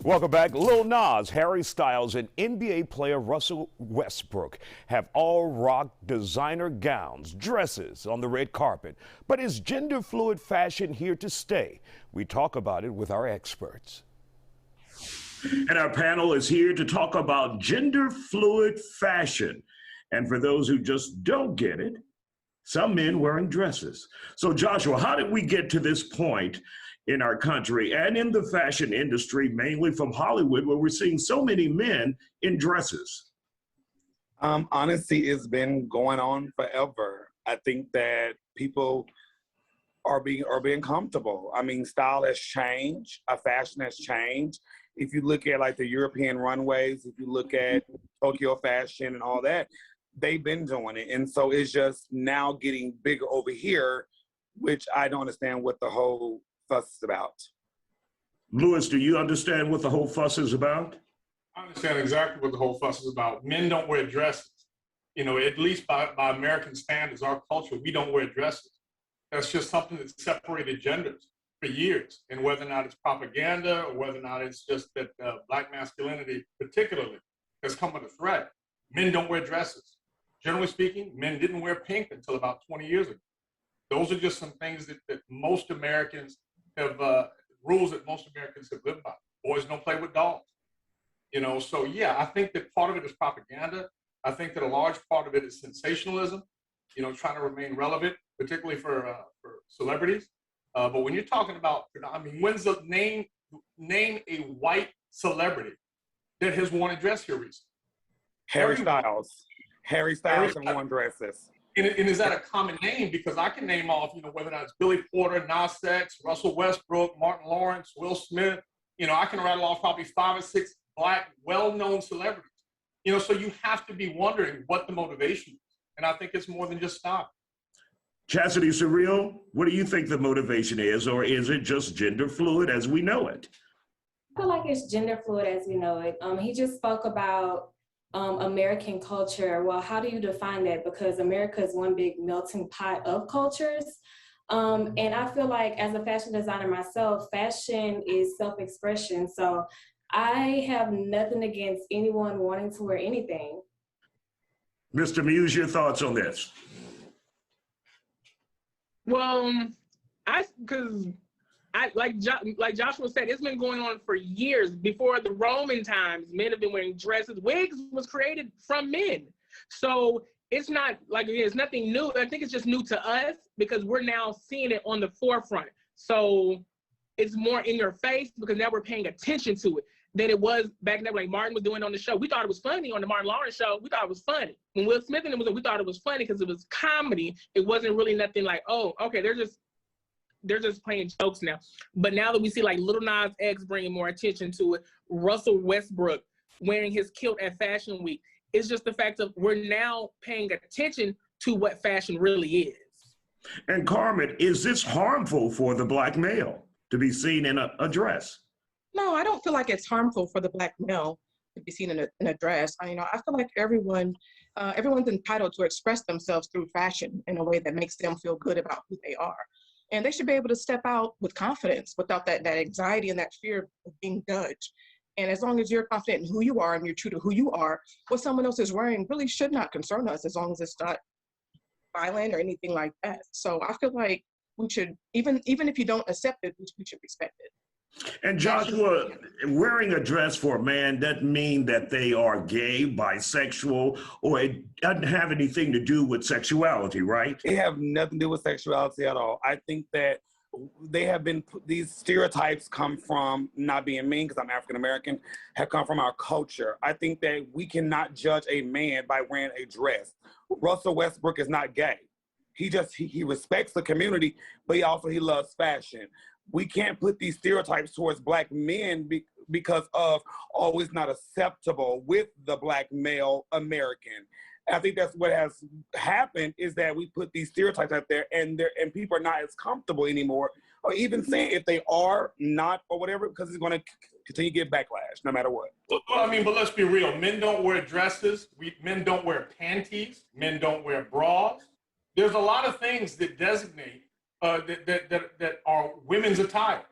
Welcome back. Lil Nas, Harry Styles, and NBA player Russell Westbrook have all rocked designer gowns, dresses on the red carpet. But is gender fluid fashion here to stay? We talk about it with our experts. And our panel is here to talk about gender fluid fashion. And for those who just don't get it, some men wearing dresses. So Joshua, how did we get to this point in our country and in the fashion industry, mainly from Hollywood, where we're seeing so many men in dresses? Honestly, it's been going on forever. I think that people are being comfortable. I mean, style has changed, fashion has changed. If you look at like the European runways, if you look at Tokyo fashion and all that, they've been doing it. And so it's just now getting bigger over here, which I don't understand what the whole fuss is about. Lewis, do you understand what the whole fuss is about? I understand exactly what the whole fuss is about. Men don't wear dresses. You know, at least by American standards, our culture, we don't wear dresses. That's just something that separated genders for years. And whether or not it's propaganda or whether or not it's just that Black masculinity particularly has come under threat, men don't wear dresses. Generally speaking, men didn't wear pink until about 20 years ago. Those are just some things that most Americans have, rules that most Americans have lived by. Boys don't play with dolls. You know, so yeah, I think that part of it is propaganda. I think that a large part of it is sensationalism, you know, trying to remain relevant, particularly for celebrities. But when you're talking about, I mean, when's the name a white celebrity that has worn a dress here recently? Harry Styles and worn dresses. And is that a common name? Because I can name off, you know, whether or not it's Billy Porter, Nas X, Russell Westbrook, Martin Lawrence, Will Smith. You know, I can rattle off probably 5 or 6 Black, well-known celebrities. You know, so you have to be wondering what the motivation is. And I think it's more than just style. Chastity Surreal, what do you think the motivation is, or is it just gender fluid as we know it? I feel like it's gender fluid as we know it. He just spoke about American culture. Well, how do you define that? Because America is one big melting pot of cultures. And I feel like as a fashion designer myself, fashion is self-expression. So I have nothing against anyone wanting to wear anything. Mr. Muse, your thoughts on this? Well, like Joshua said, it's been going on for years. Before the Roman times, men have been wearing dresses. Wigs was created from men. So it's not like it's nothing new. I think it's just new to us because we're now seeing it on the forefront. So it's more in your face because now we're paying attention to it than it was back then, like Martin was doing on the show. We thought it was funny on the Martin Lawrence show. We thought it was funny. When Will Smith and it was, we thought it was funny because it was comedy. It wasn't really nothing like, oh, okay, they're just playing jokes now. But now that we see like Lil Nas X bringing more attention to it, Russell Westbrook wearing his kilt at Fashion Week, it's just the fact of we're now paying attention to what fashion really is. And Carmen, is this harmful for the Black male to be seen in a dress? No, I don't feel like it's harmful for the Black male to be seen in a dress. I feel like everyone's entitled to express themselves through fashion in a way that makes them feel good about who they are. And they should be able to step out with confidence without that anxiety and that fear of being judged. And as long as you're confident in who you are and you're true to who you are, what someone else is wearing really should not concern us as long as it's not violent or anything like that. So I feel like we should, even if you don't accept it, we should respect it. And Joshua, wearing a dress for a man doesn't mean that they are gay, bisexual, or it doesn't have anything to do with sexuality, right? It have nothing to do with sexuality at all. I think that they have been, these stereotypes come from not being mean, because I'm African American, have come from our culture. I think that we cannot judge a man by wearing a dress. Russell Westbrook is not gay. He respects the community, but he loves fashion. We can't put these stereotypes towards Black men because of, oh, it's not acceptable with the Black male American. I think that's what has happened, is that we put these stereotypes out there and people are not as comfortable anymore, or even saying if they are not or whatever, because it's going to continue to get backlash no matter what. Well, I mean, but let's be real. Men don't wear dresses. Men don't wear panties. Men don't wear bras. There's a lot of things that designate that are women's attire.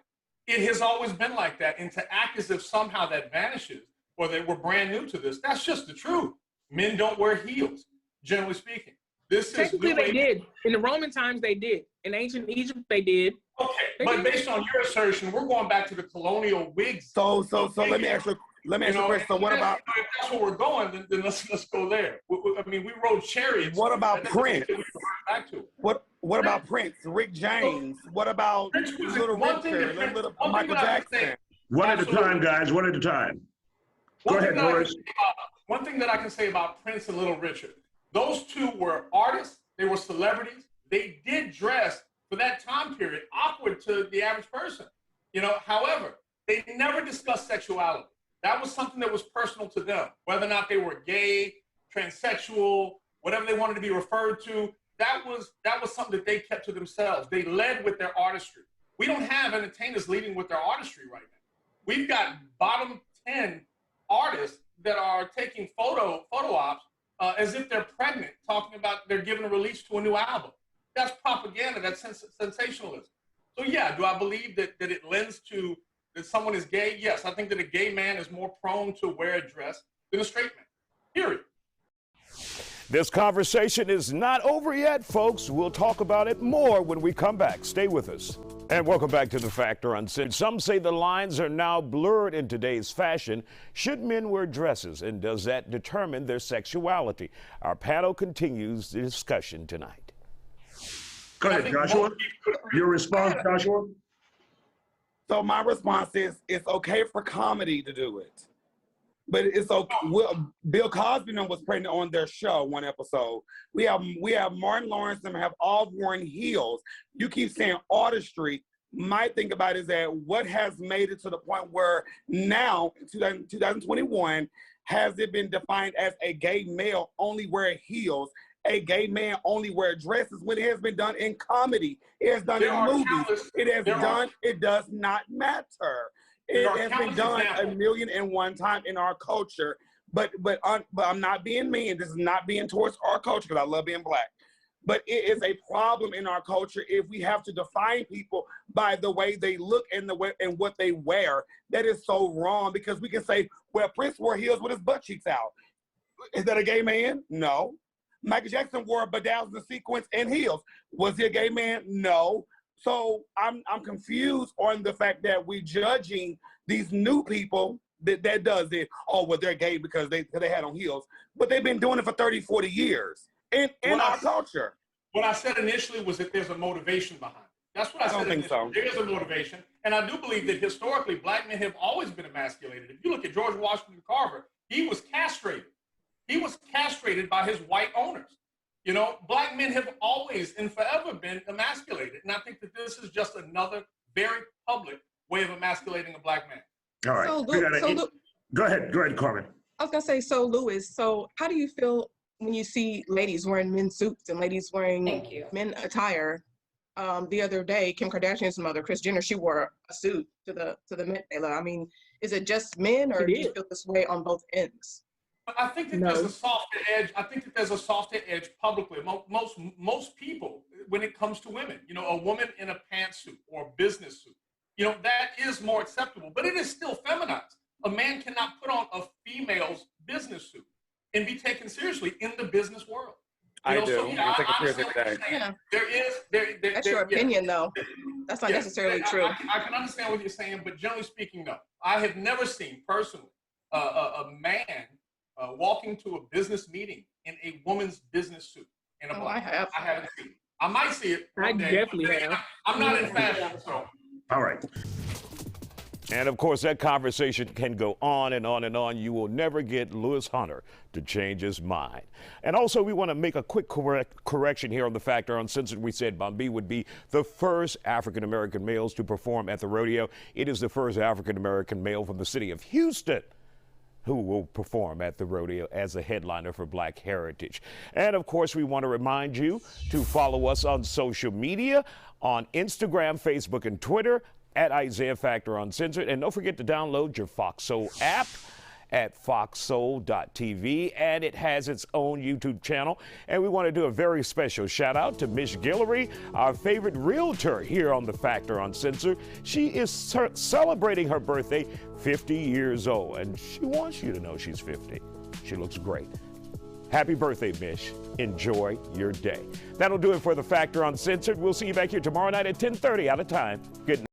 It has always been like that. And to act as if somehow that vanishes or they were brand new to this, that's just the truth. Men don't wear heels, generally speaking. This Technically, is they did. In the Roman times, they did. In ancient Egypt, they did. Okay, but based on your assertion, we're going back to the colonial wigs. So let me ask you a question. So what about? If that's where we're going, then let's go there. I mean, we rode chariots. What about Prince? Back to. What about Prince, Rick James? What about Little Richard, little Michael Jackson? One at a time, guys. One at a time. Go ahead, Horace. One thing that I can say about Prince and Little Richard, those two were artists. They were celebrities. They did dress for that time period awkward to the average person. However, they never discussed sexuality. That was something that was personal to them, whether or not they were gay, transsexual, whatever they wanted to be referred to. That was something that they kept to themselves. They led with their artistry. We don't have entertainers leading with their artistry right now. We've got bottom 10 artists that are taking photo ops as if they're pregnant, talking about they're giving a release to a new album. That's propaganda. That's sensationalism. So yeah, do I believe that it lends to that someone is gay? Yes, I think that a gay man is more prone to wear a dress than a straight man, period. This conversation is not over yet, folks. We'll talk about it more when we come back. Stay with us. And welcome back to The Factor Uncensored. Some say the lines are now blurred in today's fashion. Should men wear dresses, and does that determine their sexuality? Our panel continues the discussion tonight. Go ahead, Joshua. Your response, Joshua? So my response is, it's okay for comedy to do it. But it's okay. Bill Cosby was pregnant on their show one episode. We have Martin Lawrence and have all worn heels. You keep saying artistry. My thing about it is that what has made it to the point where now, in 2021, has it been defined as a gay male only wear heels, a gay man only wear dresses, when it has been done in comedy, it has done in movies, it does not matter. It has been done 1,000,001 times in our culture, but I'm not being mean. This is not being towards our culture because I love being Black. But it is a problem in our culture if we have to define people by the way they look and what they wear. That is so wrong, because we can say, well, Prince wore heels with his butt cheeks out. Is that a gay man? No. Michael Jackson wore bedazzled and sequins and heels. Was he a gay man? No. So I'm confused on the fact that we're judging these new people that does it. Oh, well, they're gay because they had on heels. But they've been doing it for 30, 40 years in our culture. What I said initially was that there's a motivation behind it. That's what I said. I don't think so. There is a motivation. And I do believe that historically, Black men have always been emasculated. If you look at George Washington Carver, he was castrated. He was castrated by his white owners. Black men have always and forever been emasculated. And I think that this is just another very public way of emasculating a Black man. All right. Go ahead, Carmen. I was going to say, so Louis, so how do you feel when you see ladies wearing men's suits and ladies wearing men attire? The other day, Kim Kardashian's mother, Kris Jenner, she wore a suit to the Met Gala. I mean, is it just men, or do you feel this way on both ends? I think that there's a softer edge. I think that there's a softer edge publicly. Most people, when it comes to women, a woman in a pantsuit or a business suit, that is more acceptable, but it is still feminized. A man cannot put on a female's business suit and be taken seriously in the business worworld. I do. So, I take it seriously today. That's your opinion, though. That's not necessarily true. I can understand what you're saying, but generally speaking, no. I have never seen personally a man walking to a business meeting in a woman's business suit in a Black. I haven't seen it. I might see it. I definitely have. I'm not in fashion, so. All right. And of course, that conversation can go on and on and on. You will never get Louis Hunter to change his mind. And also, we want to make a quick correction here on The Factor Uncensored. We said Bambi would be the first African-American males to perform at the rodeo. It is the first African-American male from the city of Houston who will perform at the rodeo as a headliner for Black Heritage. And of course, we want to remind you to follow us on social media, on Instagram, Facebook, and Twitter, at isiah-factor-uncensored. And don't forget to download your Fox Soul app. at foxsoul.tv, and it has its own YouTube channel. And we want to do a very special shout out to Miss Guillory, our favorite realtor here on The Factor Uncensored. She is celebrating her birthday, 50 years old, and she wants you to know she's 50. She looks great. Happy birthday, Mish. Enjoy your day. That'll do it for The Factor Uncensored. We'll see you back here tomorrow night at 10:30 out of time. Good night.